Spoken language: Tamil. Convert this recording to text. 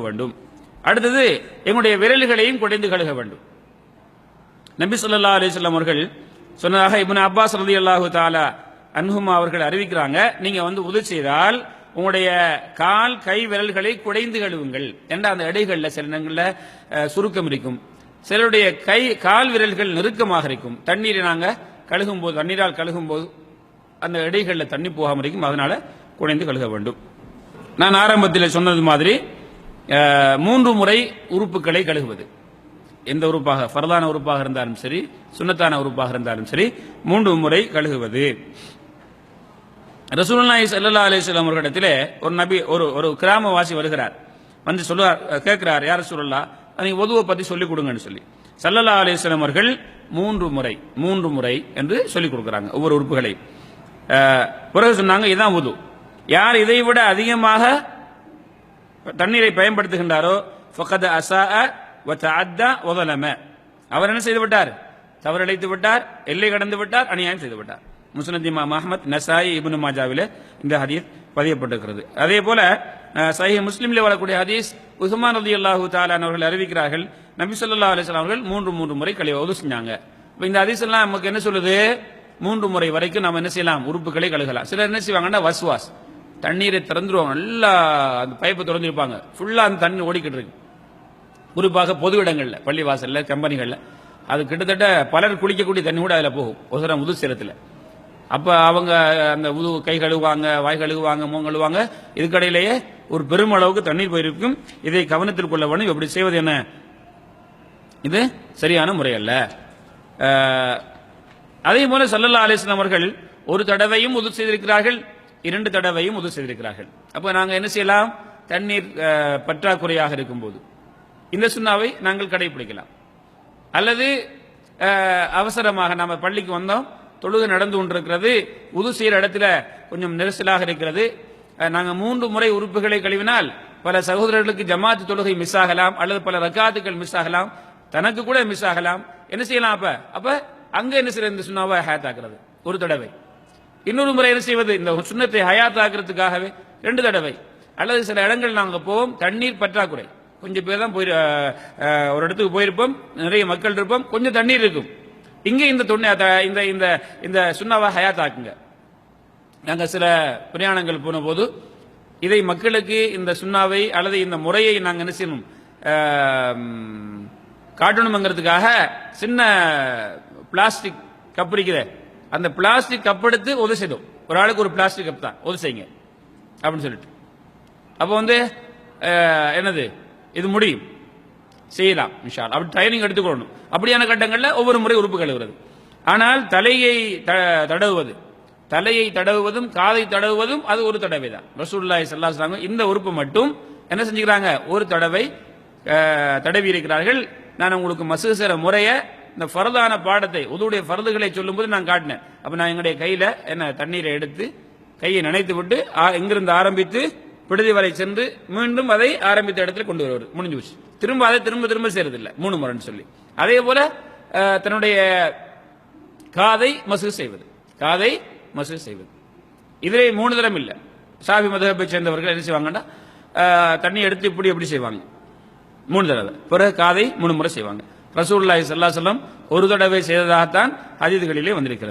வேண்டும். அடுத்தது எங்களுடைய விரல்களையும் குடைந்து கழுக வேண்டும். நபி ஸல்லல்லாஹு அலைஹி வஸல்லம் அவர்கள் சொன்னதாக இப்னு அப்பாஸ் ரலியல்லாஹு தஆலா அன்ஹுமா அவர்கள் அறிவிக்கிறாங்க, நீங்க உது செய்தால் உங்களுடைய கால் கை விரல்களை குடைந்து கழுவுங்கள் என்ற அந்த இடைகளில் சில நேரங்களில் சுருக்கம் இருக்கும், சிலருடைய கை கால் விரல்கள் நெருக்கமாக இருக்கும். தண்ணீரை நாங்கள் கழுகும் போது தண்ணீரால் கழுகும் போது அந்த இடைகளில் தண்ணி போகாமல் இருக்கும், அதனால குடைந்து கழுக வேண்டும். நான் ஆரம்பத்தில் சொன்னது மாதிரி 3 முறை உறுப்புகளை கழுகுவது, எந்த உறுப்பாக ஃபர்தான உறுப்பாக இருந்தாலும் சரி சுன்னத்தான உறுப்பாக இருந்தாலும் சரி 3 முறை கழுகுவது. ரசூலுல்லாஹி ஸல்லல்லாஹு அலைஹி வஸல்லம் அவர்களிடத்திலே ஒரு நபி ஒரு கிராமவாசி வருகிறார், சொல்லுவார், கேட்கிறார், யார் ரசூலுல்லாஹ் நீங்க வுதுவை பத்தி சொல்லிக் கொடுங்கன்னு சொல்லி. ஸல்லல்லாஹு அலைஹி வஸல்லம் அவர்கள் 3 முறை என்று சொல்லிக் கொடுக்குறாங்க ஒவ்வொரு உறுப்புகளை. பிறகு சொன்னாங்க, இதுதான் வுது. யார் இதை விட அதிகமாக தண்ணீரை பயன்படுத்துகின்றாரோ ஃபகத் அஸாஅ வ தஅத்தா வ ஸலம, அவர் என்ன செய்து விட்டார்? தவறிழைத்து விட்டார், எல்லை கடந்து விட்டார், அநியாயம் செய்து விட்டார். முஸ்னத் இமாம் அஹ்மத், நசாயி, இப்னு மாஜாவிலே இந்த ஹதீஸ் பதியப்பட்டிருக்கிறது. அதே போல சஹீஹ் முஸ்லிமிலே வரக்கூடிய ஹதீஸ் உஸ்மான் ரலியல்லாஹு தஆலா அவர்கள் அறிவிக்கிறார்கள், நபி ஸல்லல்லாஹு அலைஹி வஸல்லம் அவர்கள் 3 முறை வுது செஞ்சாங்க. இந்த ஹதீஸ் எல்லாம் நமக்கு என்ன சொல்லுது? 3 முறை வரைக்கும் நம்ம என்ன செய்யலாம்? உறுப்புகளை கழுகலாம். சிலர் என்ன செய்வாங்கன்னா வஸ்வாஸ், தண்ணீரை திறந்துருவாங்க, நல்லா அந்த பைப்பை திறந்துருப்பாங்க, ஃபுல்லா அந்த தண்ணி ஓடிக்கிட்டு இருக்கு. குறிப்பாக பொது இடங்கள்ல, பள்ளிவாசல்ல, கம்பெனிகள்ல அது கிட்டத்தட்ட பலர் குளிக்கக்கூடிய தண்ணி கூட அதில் போகும் ஒரு உது சேரத்தில். அப்ப அவங்க அந்த உது கை கழுவுவாங்க, வாய் கழுவுவாங்க, முகம் கழுவுவாங்க, இதுக்கடையிலேயே ஒரு பெருமளவுக்கு தண்ணீர் போயிருக்கும். இதை கவனத்தில் கொள்ள வேண்டும். எப்படி செய்வது? என்ன இது சரியான முறை அல்ல. அதே போல ஸல்லல்லாஹு அலைஹி வஸல்லம் அவர்கள் ஒரு தடவையும் உது செய்திருக்கிறார்கள், 2 தடவையும் உது செய்திருக்கிறார்கள். அப்ப நாங்க என்ன செய்யலாம்? தண்ணீர் பற்றாக்குறையாக இருக்கும் போது இந்த சுன்னாவை நாங்கள் கடைபிடிக்கலாம். அல்லது அவசரமாக நாம பள்ளிக்கு வந்தோம், தொழுகை நடந்து கொண்டிருக்கிறது, உது செய்யற இடத்துல கொஞ்சம் நெரிசலாக இருக்கிறது, நாங்க 3 முறை உறுப்புகளை கழுவினால் பல சகோதரர்களுக்கு ஜமாத்து தொழுகை மிஸ் ஆகலாம், அல்லது பல ரக்காத்துக்கள் மிஸ் ஆகலாம், தனக்கு கூட மிஸ் ஆகலாம். என்ன செய்யலாம்? அப்ப அங்க என்ன செய்யறது? இந்த சுன்னாவை ஹயாத்தாக்குறது ஒரு தடவை. இன்னொரு முறை என்ன செய்வது? இந்த சுன்னத்தை ஹயாத்தாக்குறதுக்காகவே 2 தடவை. அல்லது சில இடங்கள் நாங்கள் போவோம், தண்ணீர் பற்றாக்குறை, கொஞ்சம் பேர் தான் ஒரு இடத்துக்கு போயிருப்போம், நிறைய மக்கள் இருப்போம், கொஞ்சம் தண்ணீர் இருக்கும், இங்கே இந்த சுன்னாவை ஹயாத்தாக்குங்க. நாங்கள் சில பிரயாணங்கள் போன போது இதை மக்களுக்கு இந்த சுன்னாவை அல்லது இந்த முறையை நாங்கள் என்ன செய்யணும் காட்டணுங்கிறதுக்காக சின்ன பிளாஸ்டிக் கப் இருக்கிற அந்த பிளாஸ்டிக் கப் எடுத்து உதவி செய்தோம். ஒரு ஆளுக்கு ஒரு பிளாஸ்டிக் கப் தான் உதவி செய்யுங்க அப்படின்னு சொல்லிட்டு. அப்போ என்னது இது முடியும், செய்யலாம் இன்ஷா அல்லாஹ். அப்படி ட்ரைனிங் எடுத்துக்கொள்ளணும். அப்படியான கட்டங்களில் ஒவ்வொரு முறை உறுப்பு கழுவுறது. ஆனால் தலையை தடவுவதும் காதை தடவுவதும் அது ஒரு தடவை தான். ரசூலுல்லாஹி ஸல்லல்லாஹு அலைஹி வஸல்லம் இந்த உறுப்பு மட்டும் என்ன செஞ்சுக்கிறாங்க? ஒரு தடவை தடவி இருக்கிறார்கள். நான் உங்களுக்கு மசூ செய்ற முறையை, இந்த ஃபர்தான பாடத்தை, உதுவுடைய ஃபர்துகளை சொல்லும்போது நான் காட்டினேன். அப்ப நான் எங்களுடைய கையில தண்ணீரை எடுத்து கையை நனைத்து விட்டு எங்கிருந்து ஆரம்பித்து விடுதி வரை சென்று மீண்டும் அதை ஆரம்பித்த இடத்துல கொண்டு வருவது, முடிஞ்சு போச்சு. அதை திரும்ப செய்யறதில்லை 3 முறைன்னு சொல்லி. அதே போல தன்னுடைய காதை மசூ செய்வது, இதிலே 3 தரம் இல்லை. ஷாஃபி மதுஹபை சேர்ந்தவர்கள் என்ன செய்வாங்கன்னா தண்ணி எடுத்து இப்படி எப்படி செய்வாங்க 3 தடவை, பிறகு காதை 3 முறை செய்வாங்க. ரசூலுல்லாஹி ஸல்லல்லாஹு அலைஹி வஸல்லம் ஒரு தடவை செய்ததாகத்தான் ஹதீஸ்களிலே வந்திருக்கிறது.